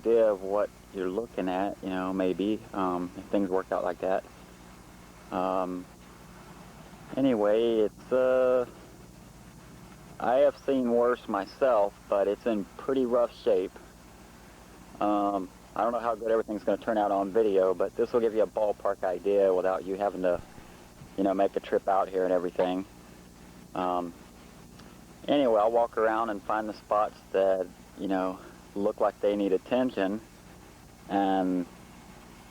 idea of what you're looking at, you know, maybe, if things work out like that. Anyway, it's, I have seen worse myself, but it's in pretty rough shape. I don't know how good everything's going to turn out on video, but this will give you a ballpark idea without you having to, you know, make a trip out here and everything. Anyway, I'll walk around and find the spots that, you know, look like they need attention. And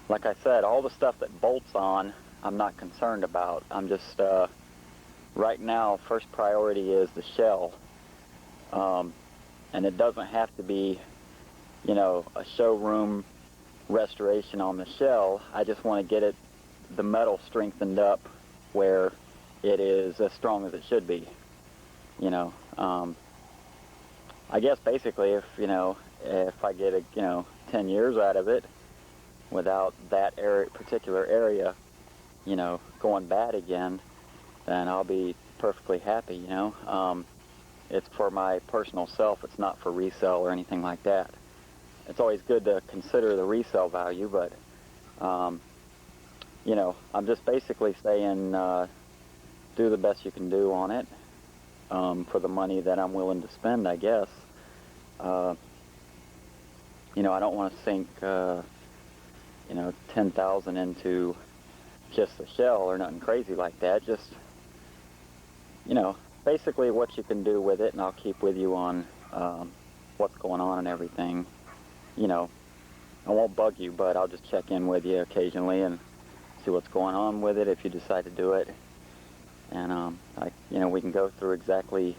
like I said, all the stuff that bolts on, I'm not concerned about. I'm just, right now, first priority is the shell. And it doesn't have to be, you know, a showroom restoration on the shell. I just want to get it, the metal strengthened up where it is as strong as it should be, you know. I guess basically if, you know, if I get, you know, 10 years out of it without that particular area, you know, going bad again, then I'll be perfectly happy, you know. It's for my personal self, it's not for resale or anything like that. It's always good to consider the resale value, but, you know, I'm just basically saying do the best you can do on it for the money that I'm willing to spend, I guess. You know, I don't want to sink, you know, $10,000 into just the shell or nothing crazy like that. Just, you know, basically what you can do with it, and I'll keep with you on what's going on and everything. You know, I won't bug you, but I'll just check in with you occasionally and see what's going on with it if you decide to do it. And, you know, we can go through exactly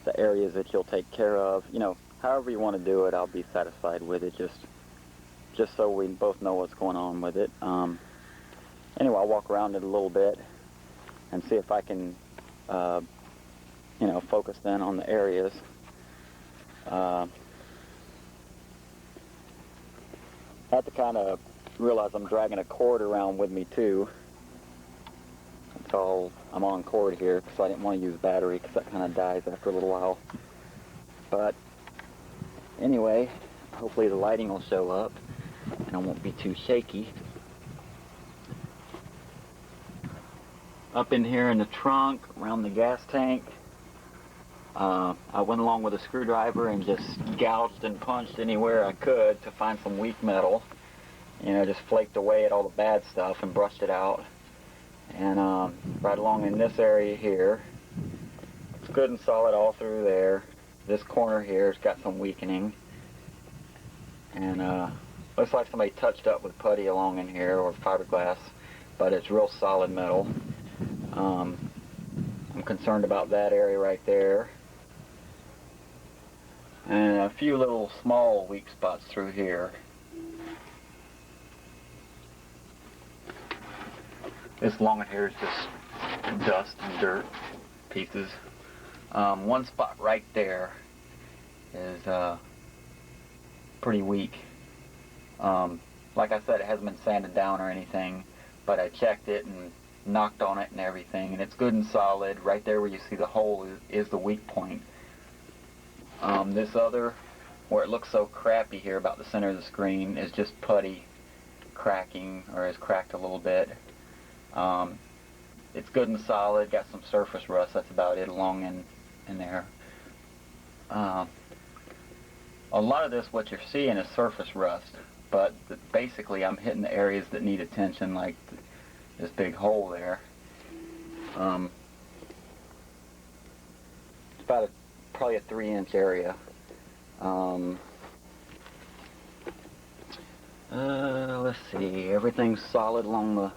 the areas that you'll take care of. You know, however you want to do it, I'll be satisfied with it, just so we both know what's going on with it. Anyway, I'll walk around it a little bit and see if I can, you know, focus then on the areas. I have to kind of realize I'm dragging a cord around with me too. Until I'm on cord here, because I didn't want to use battery, because that kind of dies after a little while. But anyway, hopefully the lighting will show up and I won't be too shaky. Up in here in the trunk, around the gas tank, I went along with a screwdriver and just gouged and punched anywhere I could to find some weak metal. You know, just flaked away at all the bad stuff and brushed it out. And right along in this area here, it's good and solid all through there. This corner here has got some weakening. And looks like somebody touched up with putty along in here, or fiberglass, but it's real solid metal. I'm concerned about that area right there. And a few little small weak spots through here. This along in here is just dust and dirt pieces. One spot right there is pretty weak. Like I said, it hasn't been sanded down or anything, but I checked it and knocked on it and everything, and it's good and solid. Right there where you see the hole is the weak point. This other, where it looks so crappy here about the center of the screen, is just putty cracking, or is cracked a little bit. It's good and solid, got some surface rust, that's about it along in there. A lot of this, what you're seeing, is surface rust, but basically I'm hitting the areas that need attention, like this big hole there. It's about probably a 3-inch area. Let's see, everything's solid along the,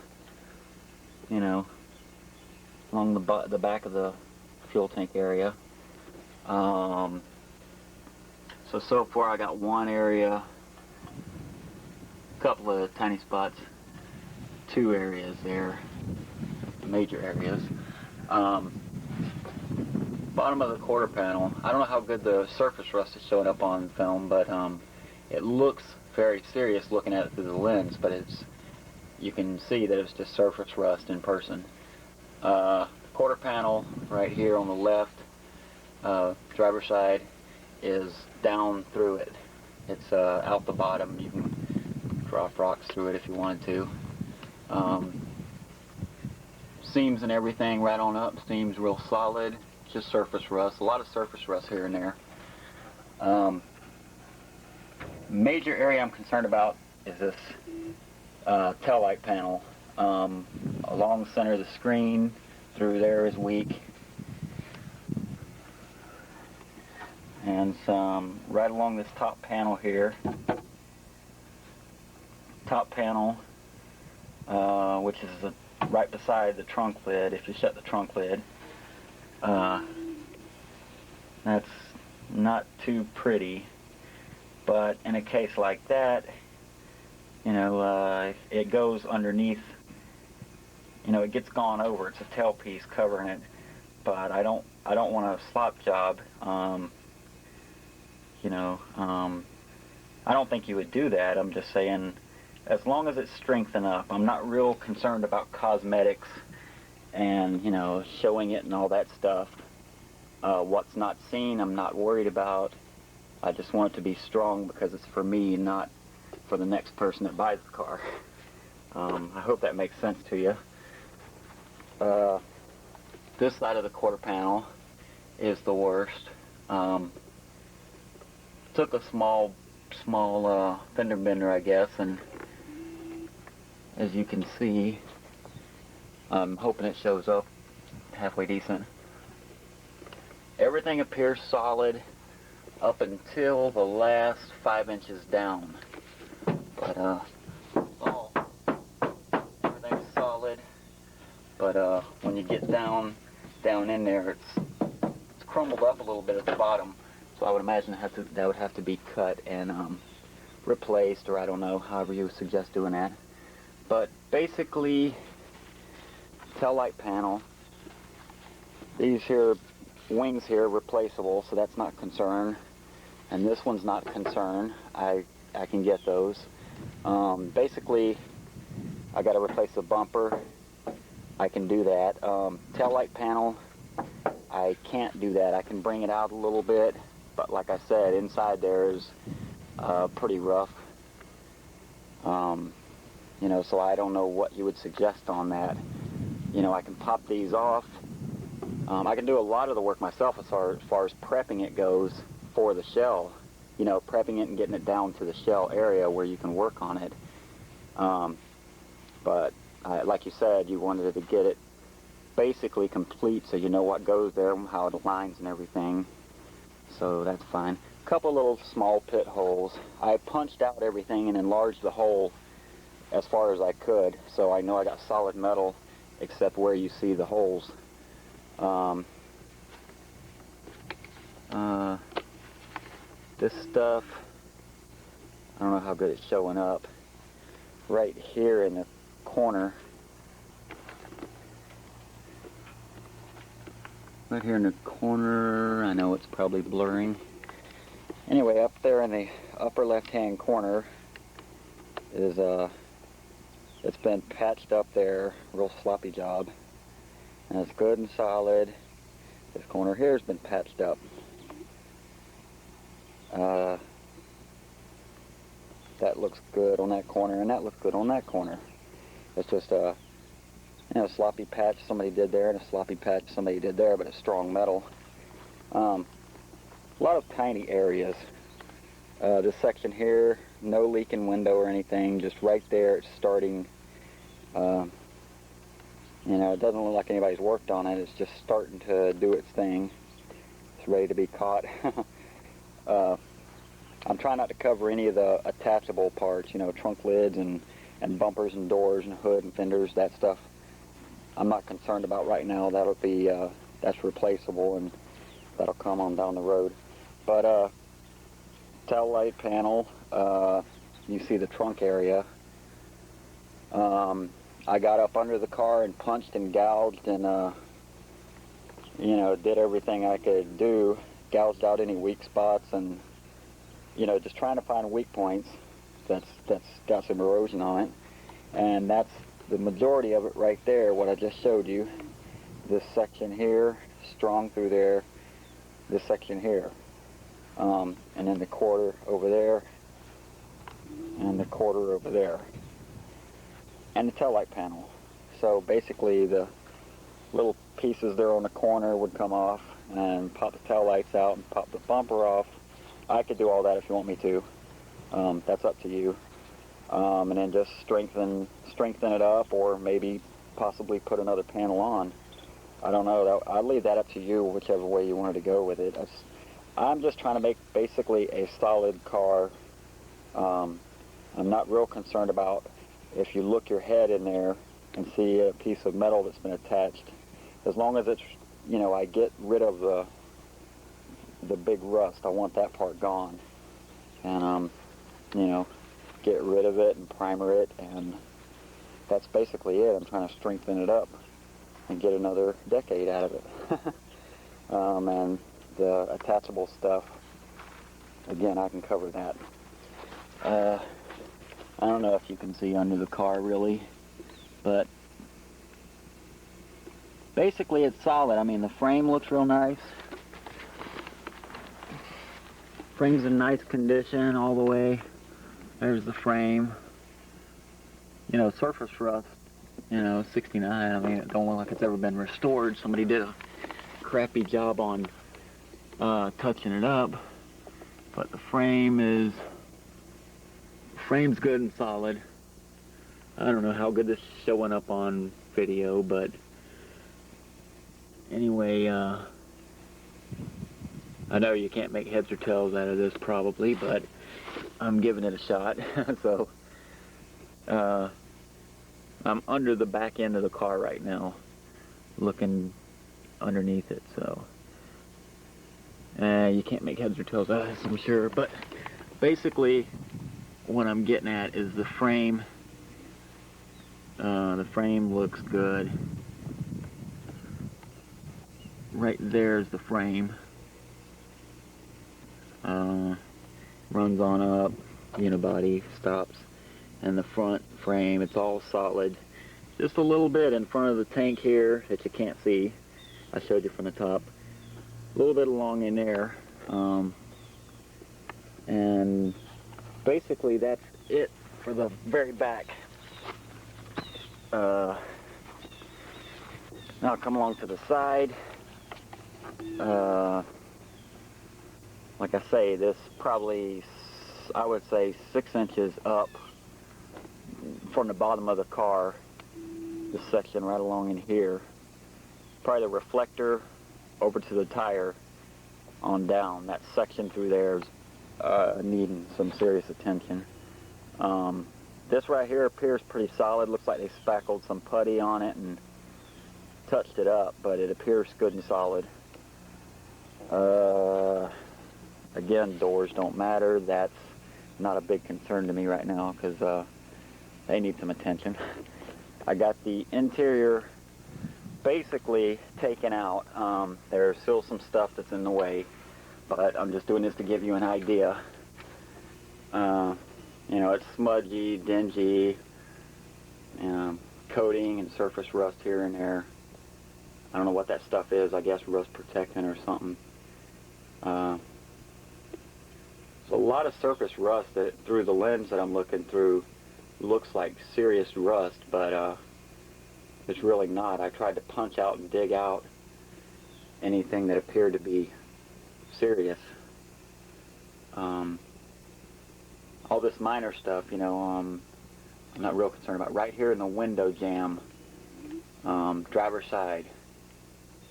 you know, along the back of the fuel tank area. So far I got one area, a couple of tiny spots, 2 areas there, major areas. Bottom of the quarter panel, I don't know how good the surface rust is showing up on film, but it looks very serious looking at it through the lens, but you can see that it's just surface rust in person. Quarter panel right here on the left, driver's side, is down through it. It's out the bottom. You can drop rocks through it if you wanted to. Seams and everything right on up. Seams real solid. Just surface rust. A lot of surface rust here and there. Major area I'm concerned about is this tail light panel. Along the center of the screen, through there is weak. And some right along this top panel here. Top panel, which is right beside the trunk lid. If you shut the trunk lid, that's not too pretty. But in a case like that, you know, it goes underneath. You know, it gets gone over. It's a tailpiece covering it. But I don't want a slop job. You know, I don't think you would do that. I'm just saying, as long as it's strengthened up. I'm not real concerned about cosmetics and, you know, showing it and all that stuff. What's not seen, I'm not worried about. I just want it to be strong because it's for me, not for the next person that buys the car. I hope that makes sense to you. This side of the quarter panel is the worst. Took a small fender bender, I guess, and as you can see, I'm hoping it shows up halfway decent. Everything appears solid up until the last 5 inches down. But everything's solid. But when you get down in there, it's crumbled up a little bit at the bottom. So I would imagine that would have to be cut and replaced, or I don't know, however you suggest doing that. But basically, tail light panel. These here wings here replaceable, so that's not concern. And this one's not concern. I can get those. Basically, I got to replace the bumper. I can do that. Tail light panel, I can't do that. I can bring it out a little bit, but like I said, inside there is pretty rough. You know, so I don't know what you would suggest on that. You know, I can pop these off. I can do a lot of the work myself as far as prepping it goes for the shell. You know, prepping it and getting it down to the shell area where you can work on it. But like you said, you wanted to get it basically complete so you know what goes there, how it aligns and everything. So that's fine. A couple little small pit holes. I punched out everything and enlarged the hole as far as I could, so I know I got solid metal except where you see the holes. This stuff, I don't know how good it's showing up. Right here in the corner, I know it's probably blurring. Anyway, up there in the upper left-hand corner is it's been patched up there, real sloppy job, and it's good and solid. This corner here has been patched up. That looks good on that corner, and that looks good on that corner. It's just a sloppy patch somebody did there, and a sloppy patch somebody did there, but it's strong metal. A lot of tiny areas. This section here, no leaking window or anything, just right there it's starting. You know, it doesn't look like anybody's worked on it. It's just starting to do its thing. It's ready to be caught. I'm trying not to cover any of the attachable parts, you know, trunk lids and bumpers and doors and hood and fenders, that stuff. I'm not concerned about right now. That'll be, that's replaceable, and that'll come on down the road. But tail light panel, you see the trunk area. I got up under the car and punched and gouged and, you know, did everything I could do, gouged out any weak spots, and, you know, just trying to find weak points that's got some erosion on it. And that's the majority of it right there, what I just showed you. This section here, strong through there, this section here. And then the quarter over there, and the quarter over there, and the taillight panel. So basically the little pieces there on the corner would come off and pop the taillights out and pop the bumper off. I could do all that if you want me to. That's up to you. And then just strengthen it up, or maybe possibly put another panel on. I don't know. I'll leave that up to you, whichever way you wanted to go with it. I'm just trying to make basically a solid car. I'm not real concerned about if you look your head in there and see a piece of metal that's been attached. As long as it's, you know, I get rid of the big rust. I want that part gone. And, you know, get rid of it and primer it, and that's basically it. I'm trying to strengthen it up and get another decade out of it. And the attachable stuff, again, I can cover that. I don't know if you can see under the car really, but basically it's solid. I mean, the frame looks real nice. Frame's in nice condition all the way. There's the frame. You know, surface rust, you know, 69. I mean, it don't look like it's ever been restored. Somebody did a crappy job on touching it up. But the frame's good and solid. I don't know how good this is showing up on video, but anyway, I know you can't make heads or tails out of this probably, but I'm giving it a shot. So I'm under the back end of the car right now, looking underneath it. So you can't make heads or tails out of this, I'm sure. But basically, what I'm getting at is the frame. The frame looks good. Right there's the frame. Runs on up, unibody, stops, and the front frame, it's all solid. Just a little bit in front of the tank here that you can't see. I showed you from the top. A little bit along in there. And basically that's it for the very back. Now I'll come along to the side. Like I say, this probably, I would say 6 inches up from the bottom of the car, this section right along in here. Probably the reflector over to the tire on down. That section through there is needing some serious attention. This right here appears pretty solid. Looks like they spackled some putty on it and touched it up, but it appears good and solid. Again, doors don't matter. That's not a big concern to me right now because they need some attention. I got the interior basically taken out. There's still some stuff that's in the way, but I'm just doing this to give you an idea. You know, it's smudgy, dingy, coating and surface rust here and there. I don't know what that stuff is. I guess rust protectant or something. There's a lot of surface rust that through the lens that I'm looking through looks like serious rust, but it's really not. I tried to punch out and dig out anything that appeared to be serious. All this minor stuff, you know, I'm not real concerned about. Right here in the window jamb, driver's side.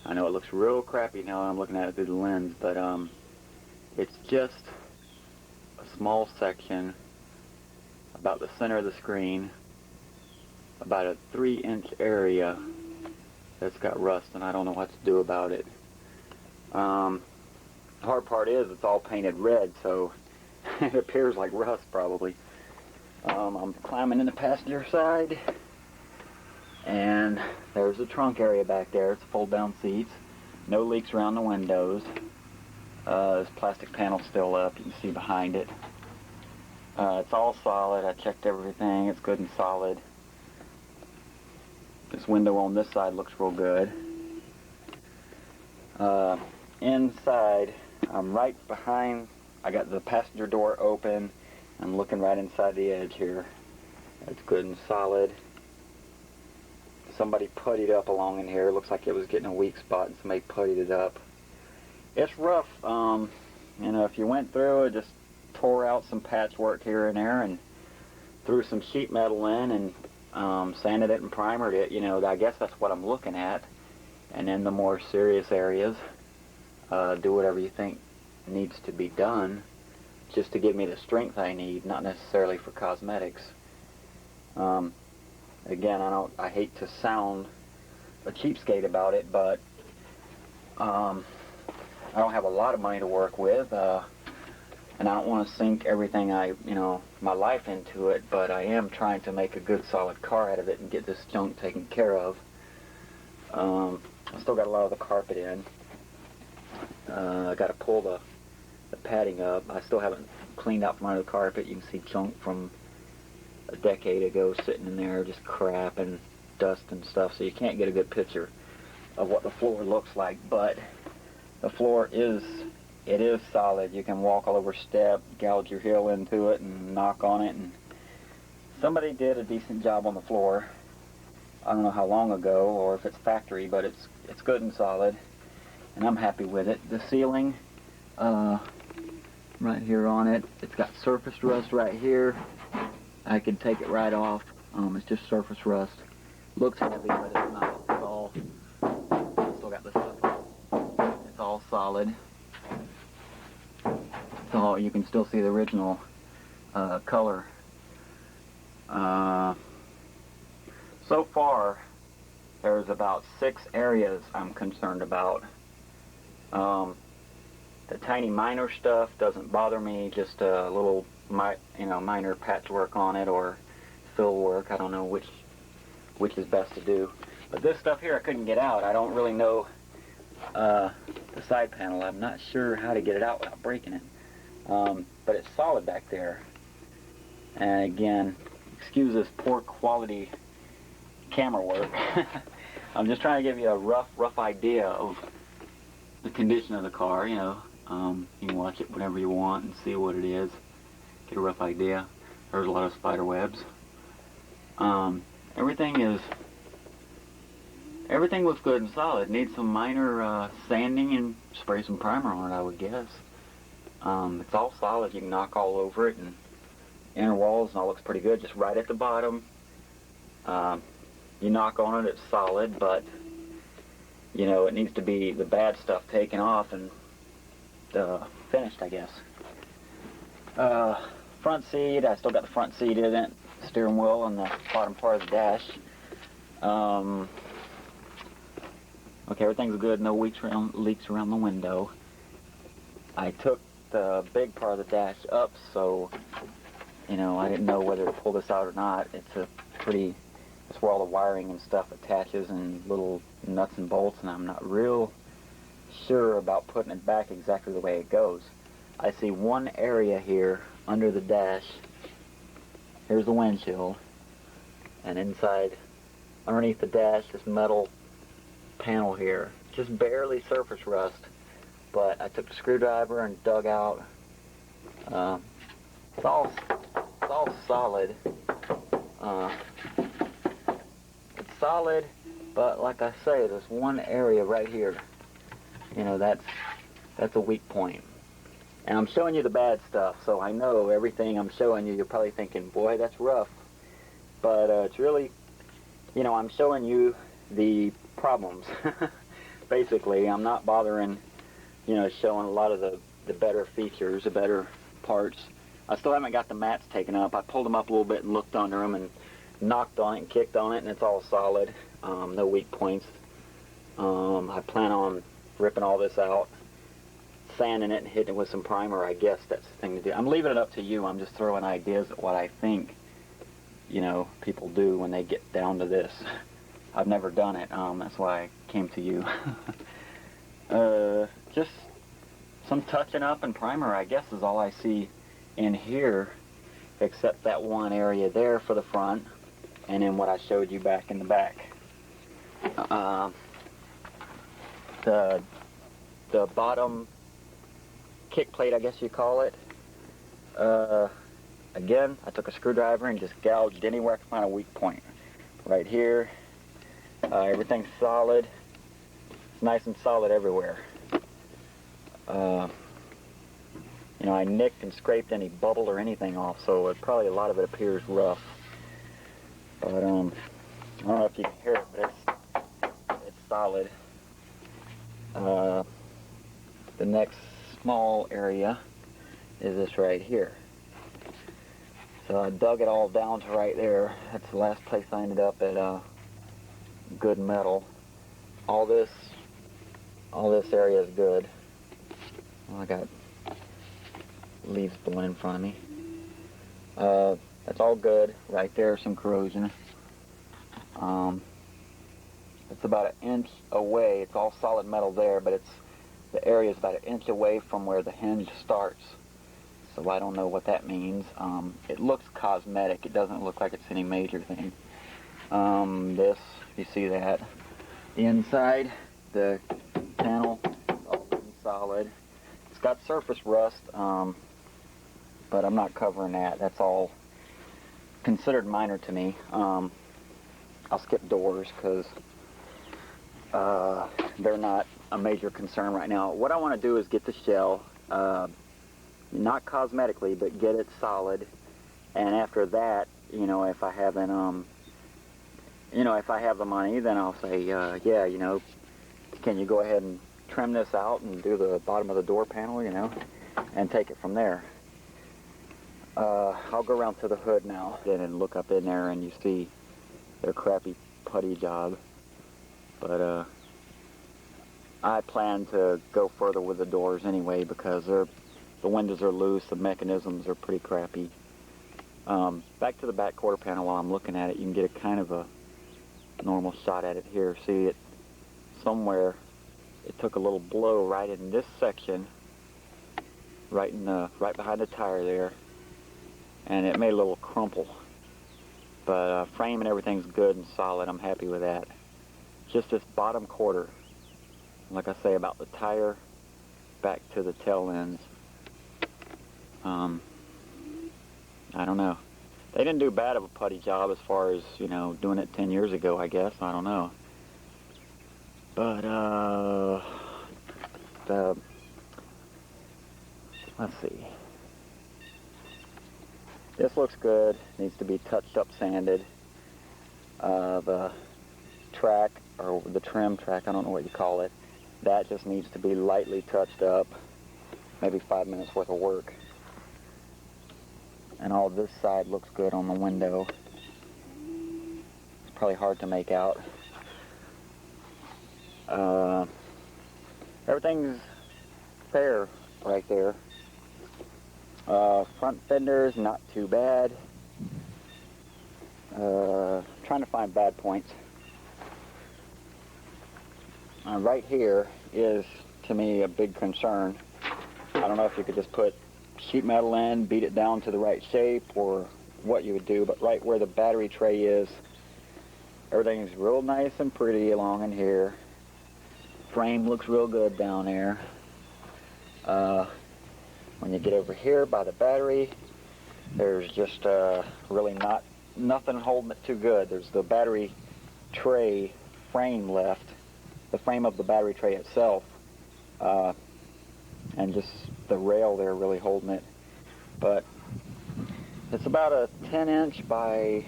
I know it looks real crappy now I'm looking at it through the lens, but it's just a small section about the center of the screen, about a 3-inch area that's got rust, and I don't know what to do about it. The hard part is it's all painted red, so it appears like rust probably. I'm climbing in the passenger side, and there's the trunk area back there. It's fold down seats, no leaks around the windows. This plastic panel still up, you can see behind it. It's all solid. I checked everything, it's good and solid. This window on this side looks real good. Inside, I'm right behind, I got the passenger door open, I'm looking right inside the edge here. It's good and solid. Somebody puttied up along in here. Looks like it was getting a weak spot and somebody puttied it up. It's rough. You know, if you went through it, just tore out some patchwork here and there and threw some sheet metal in and sanded it and primered it, you know, I guess that's what I'm looking at. And in the more serious areas, do whatever you think needs to be done just to give me the strength I need, not necessarily for cosmetics. Again, I hate to sound a cheapskate about it, but I don't have a lot of money to work with, and I don't want to sink everything my life into it, but I am trying to make a good solid car out of it and get this junk taken care of. I still got a lot of the carpet in. I got to pull the padding up. I still haven't cleaned out from under the carpet. You can see junk from a decade ago sitting in there, just crap and dust and stuff, so you can't get a good picture of what the floor looks like, but the floor is solid. You can walk all over step, gouge your heel into it and knock on it, and somebody did a decent job on the floor. I don't know how long ago or if it's factory, but it's good and solid, and I'm happy with it. The ceiling, right here on it, it's got surface rust right here. I can take it right off. It's just surface rust. Looks heavy, but it's not. It's all, I still got this stuff on. It's all solid. It's all, you can still see the original color. So far, there's about 6 areas I'm concerned about. The tiny minor stuff doesn't bother me, just a little minor patchwork on it or fill work. I don't know which is best to do. But this stuff here I couldn't get out. I don't really know the side panel. I'm not sure how to get it out without breaking it. But it's solid back there. And again, excuse this poor quality camera work. I'm just trying to give you a rough idea of the condition of the car, you know. You can watch it whenever you want and see what it is. Get a rough idea. There's a lot of spider webs. Everything looks good and solid. Needs some minor sanding and spray some primer on it, I would guess. It's all solid. You can knock all over it, and inner walls and all looks pretty good. Just right at the bottom. You knock on it, it's solid, but you know, it needs to be the bad stuff taken off and finished, I guess. Front seat, I still got the front seat in it, steering wheel and the bottom part of the dash. Okay, everything's good, no leaks around the window. I took the big part of the dash up, so, you know, I didn't know whether to pull this out or not. It's where all the wiring and stuff attaches and little nuts and bolts, and I'm not real sure about putting it back exactly the way it goes. I see one area here under the dash. Here's the windshield, and inside, underneath the dash, this metal panel here, just barely surface rust, but I took the screwdriver and dug out. It's all solid. It's solid, but like I say, there's one area right here. You know, that's a weak point. And I'm showing you the bad stuff, so I know everything I'm showing you, you're probably thinking, boy, that's rough. But it's really, you know, I'm showing you the problems. Basically, I'm not bothering, you know, showing a lot of the better features, the better parts. I still haven't got the mats taken up. I pulled them up a little bit and looked under them and knocked on it and kicked on it, and it's all solid. No weak points. I plan on ripping all this out, sanding it and hitting it with some primer. I guess that's the thing to do. I'm leaving it up to you. I'm just throwing ideas at what I think, you know, people do when they get down to this. I've never done it. That's why I came to you. Just some touching up and primer, I guess, is all I see in here, except that one area there for the front, and then what I showed you back in the back. The bottom kick plate, I guess you call it, again, I took a screwdriver and just gouged anywhere I could find a weak point. Right here, everything's solid. It's nice and solid everywhere. You know, I nicked and scraped any bubble or anything off, so probably a lot of it appears rough. But I don't know if you can hear it, but it's solid. The next small area is this right here. So I dug it all down to right there. That's the last place I ended up at good metal. All this area is good. Well, I got leaves blowing in front of me. That's all good. Right there, some corrosion. It's about an inch away. It's all solid metal there, but the area is about an inch away from where the hinge starts. So I don't know what that means. It looks cosmetic. It doesn't look like it's any major thing. This, you see that. The inside, the panel, all pretty solid. It's got surface rust, but I'm not covering that. That's all considered minor to me. I'll skip doors because they're not a major concern right now. What I want to do is get the shell, not cosmetically, but get it solid. And after that, you know, if I haven't, you know, if I have the money, then I'll say, yeah, you know, can you go ahead and trim this out and do the bottom of the door panel, you know, and take it from there. I'll go around to the hood now and look up in there, and you see their crappy putty job. But I plan to go further with the doors anyway because the windows are loose, the mechanisms are pretty crappy. Back to the back quarter panel while I'm looking at it, you can get a kind of a normal shot at it here. See it somewhere, it took a little blow right in this section, right behind the tire there, and it made a little crumple. But frame and everything's good and solid. I'm happy with that. Just this bottom quarter, like I say, about the tire back to the tail ends. I don't know. They didn't do bad of a putty job as far as, you know, doing it 10 years ago, I guess. I don't know. But, let's see. This looks good. Needs to be touched up, sanded. The track, or the trim track, I don't know what you call it, that just needs to be lightly touched up. Maybe 5 minutes worth of work. And all this side looks good on the window. It's probably hard to make out. Everything's fair right there. Front fenders, not too bad. Trying to find bad points. Right here is, to me, a big concern. I don't know if you could just put sheet metal in, beat it down to the right shape, or what you would do, but right where the battery tray is, everything's real nice and pretty along in here. Frame looks real good down there. When you get over here by the battery, there's just really nothing holding it too good. There's the battery tray frame left, the frame of the battery tray itself, and just the rail there really holding it. But it's about a 10-inch by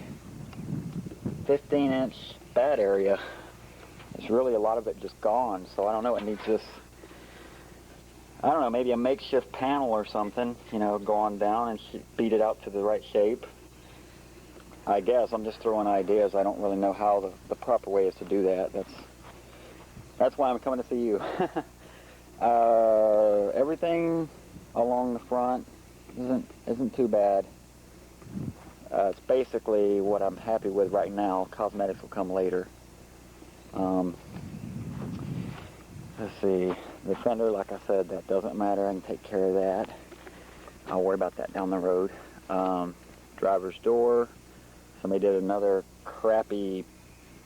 15-inch bad area. There's really a lot of it just gone, so I don't know, it needs this, I don't know, maybe a makeshift panel or something, you know, go on down and beat it out to the right shape. I guess I'm just throwing ideas. I don't really know how the proper way is to do that. That's why I'm coming to see you. Everything along the front isn't too bad. It's basically what I'm happy with right now. Cosmetics will come later. Let's see, the fender, like I said, that doesn't matter. I can take care of that. I'll worry about that down the road. Driver's door, somebody did another crappy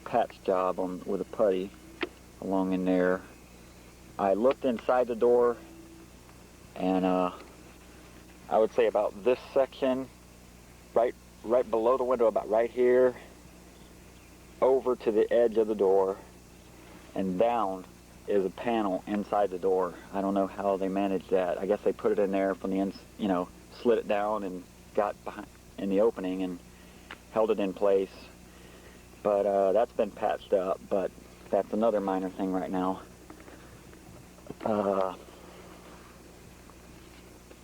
patch job with a putty along in there. I looked inside the door, and I would say about this section right below the window, about right here, over to the edge of the door, and down is a panel inside the door. I don't know how they managed that. I guess they put it in there from the slid it down and got behind in the opening and held it in place. But that's been patched up, but that's another minor thing right now.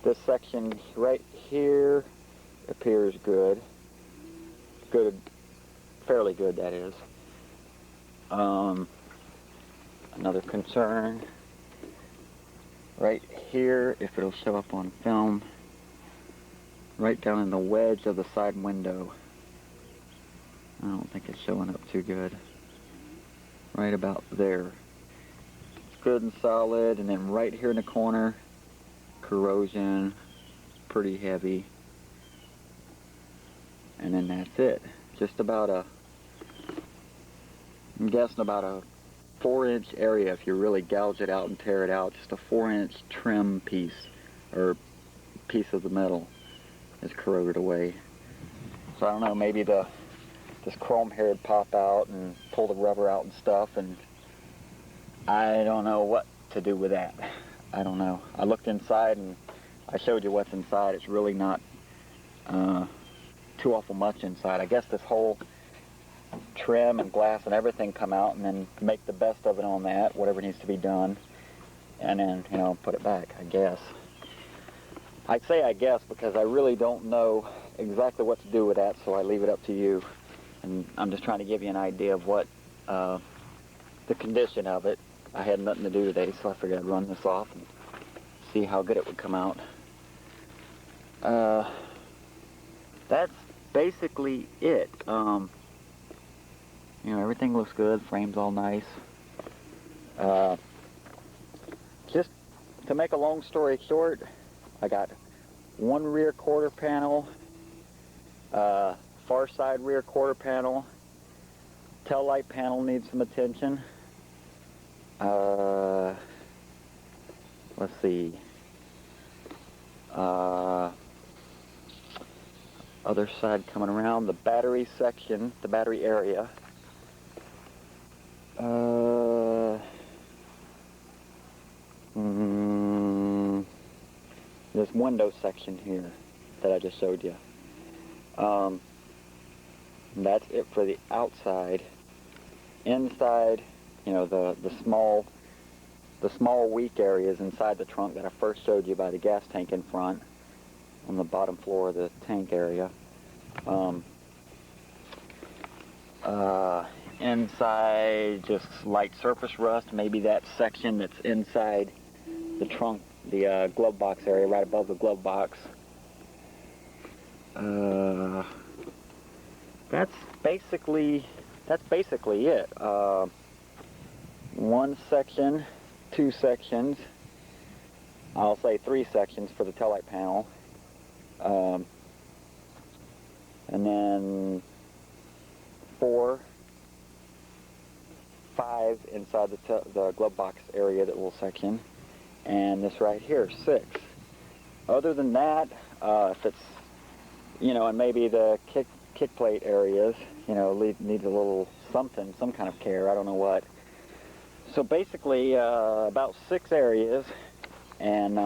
This section right here appears good. Fairly good, that is. Another concern right here, if it'll show up on film, right down in the wedge of the side window. I don't think it's showing up too good. Right about there. It's good and solid, and then right here in the corner, corrosion, pretty heavy. And then that's it. Just about I'm guessing about a 4-inch area if you really gouge it out and tear it out. Just a 4-inch trim piece, or piece of the metal is corroded away. So I don't know, maybe this chrome hair would pop out and pull the rubber out and stuff, and I don't know what to do with that. I don't know. I looked inside and I showed you what's inside. It's really not too awful much inside. I guess this whole trim and glass and everything come out, and then make the best of it on that, whatever needs to be done, and then, put it back, I guess. I say I guess because I really don't know exactly what to do with that, so I leave it up to you. And I'm just trying to give you an idea of what the condition of it. I had nothing to do today, so I figured I'd run this off and see how good it would come out. That's basically it. Everything looks good, frame's all nice. Just to make a long story short, I got one rear quarter panel, far side rear quarter panel, tail light panel needs some attention. Let's see. Other side coming around, the battery section, the battery area. This window section here that I just showed you. That's it for the outside. Inside, the small weak areas inside the trunk that I first showed you by the gas tank in front, on the bottom floor of the tank area. Inside, just light surface rust, maybe that section that's inside the trunk, the glove box area, right above the glove box. That's basically it. One section, 2 sections, I'll say 3 sections for the taillight panel, and then 4, 5 inside the glove box area, that little section, and this right here, 6. Other than that, if it's, and maybe the kick plate areas, needs a little something, some kind of care, I don't know what. So basically, about 6 areas, and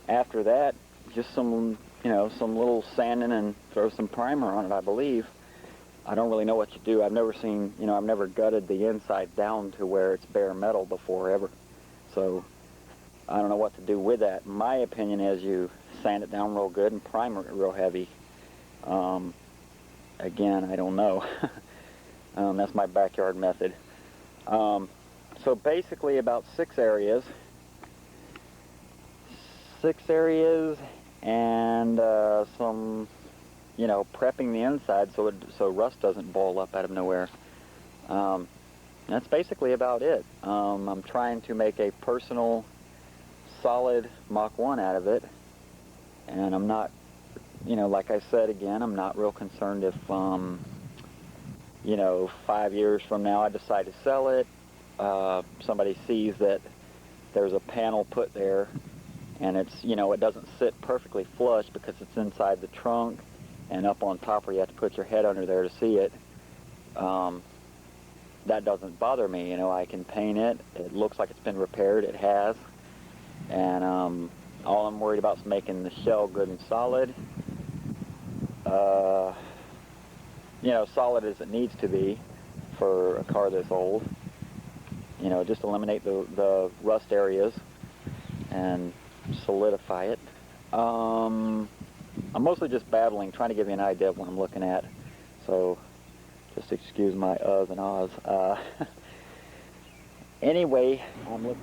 after that, just some little sanding and throw some primer on it, I believe. I don't really know what you do. I've never gutted the inside down to where it's bare metal before, ever. So I don't know what to do with that. My opinion is you sand it down real good and primer it real heavy. Again, I don't know. That's my backyard method. So basically about 6 areas. 6 areas and some, prepping the inside so rust doesn't boil up out of nowhere. That's basically about it. I'm trying to make a personal, solid Mach 1 out of it, and I'm not, like I said again, I'm not real concerned if, 5 years from now I decide to sell it, somebody sees that there's a panel put there, and it's, it doesn't sit perfectly flush because it's inside the trunk, and up on top where you have to put your head under there to see it, that doesn't bother me. You know, I can paint it. It looks like it's been repaired. It has. And all I'm worried about is making the shell good and solid. You know, solid as it needs to be for a car this old. You know, just eliminate the rust areas and solidify it. I'm mostly just babbling, trying to give you an idea of what I'm looking at. So just excuse my uhs and ahs. Anyway, I'm looking.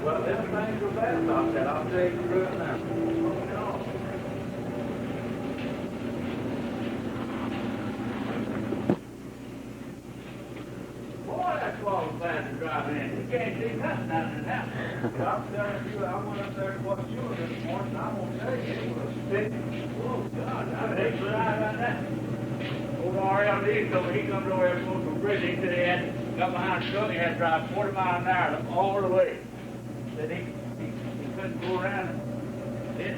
Well, them things are bad about that. I'll tell you right now. Boy, that's qualified to drive in. You can't see nothing out of that. I'm telling you, I went up there to what you were this morning. I won't tell you, it was thick. Oh, God, I'd hate to ride on that. Old RLD told me he comes over here from Bridge. He said he had got behind a truck. He had to drive 40 miles an hour all the way. Said he couldn't go around it.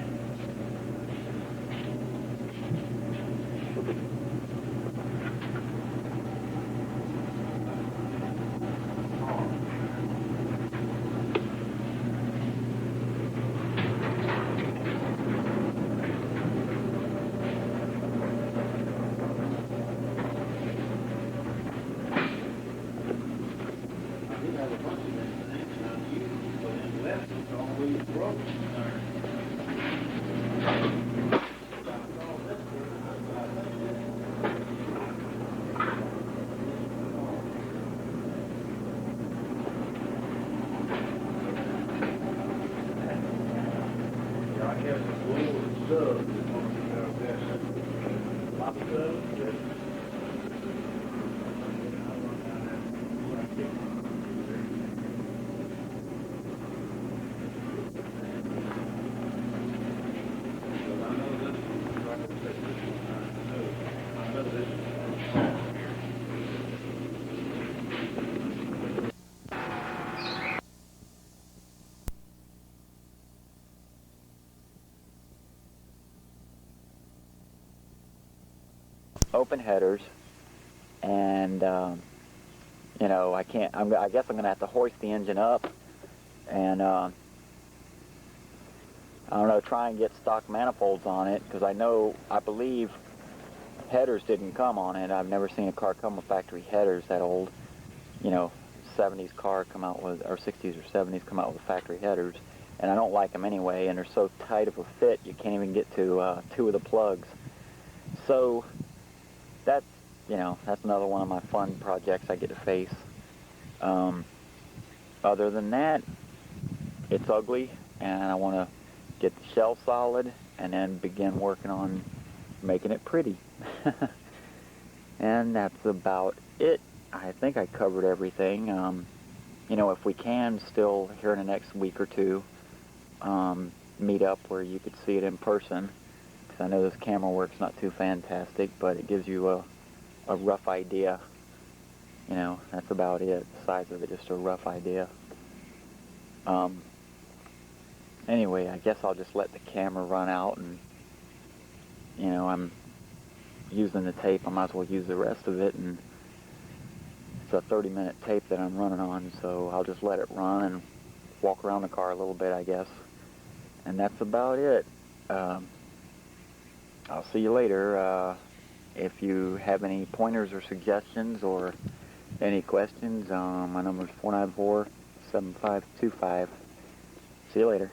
Open headers, and you know, I guess I'm gonna have to hoist the engine up and I don't know, try and get stock manifolds on it, because I believe headers didn't come on it. I've never seen a car come with factory headers that old. You know, 70s car come out with, or 60s or 70s come out with factory headers, and I don't like them anyway, and they're so tight of a fit you can't even get to 2 of the plugs. So that's, you know, that's another one of my fun projects I get to face. Other than that, it's ugly, and I want to get the shell solid and then begin working on making it pretty. And that's about it. I think I covered everything. You know, if we can still here in the next week or two meet up where you could see it in person, because I know this camera work's not too fantastic, but it gives you a rough idea. You know, that's about it. The size of it, just a rough idea. Anyway, I guess I'll just let the camera run out, and you know, I'm using the tape. I might as well use the rest of it, and it's a 30-minute tape that I'm running on, so I'll just let it run and walk around the car a little bit, I guess. And that's about it. Um, I'll see you later. If you have any pointers or suggestions or any questions, my number is 494-7525. See you later.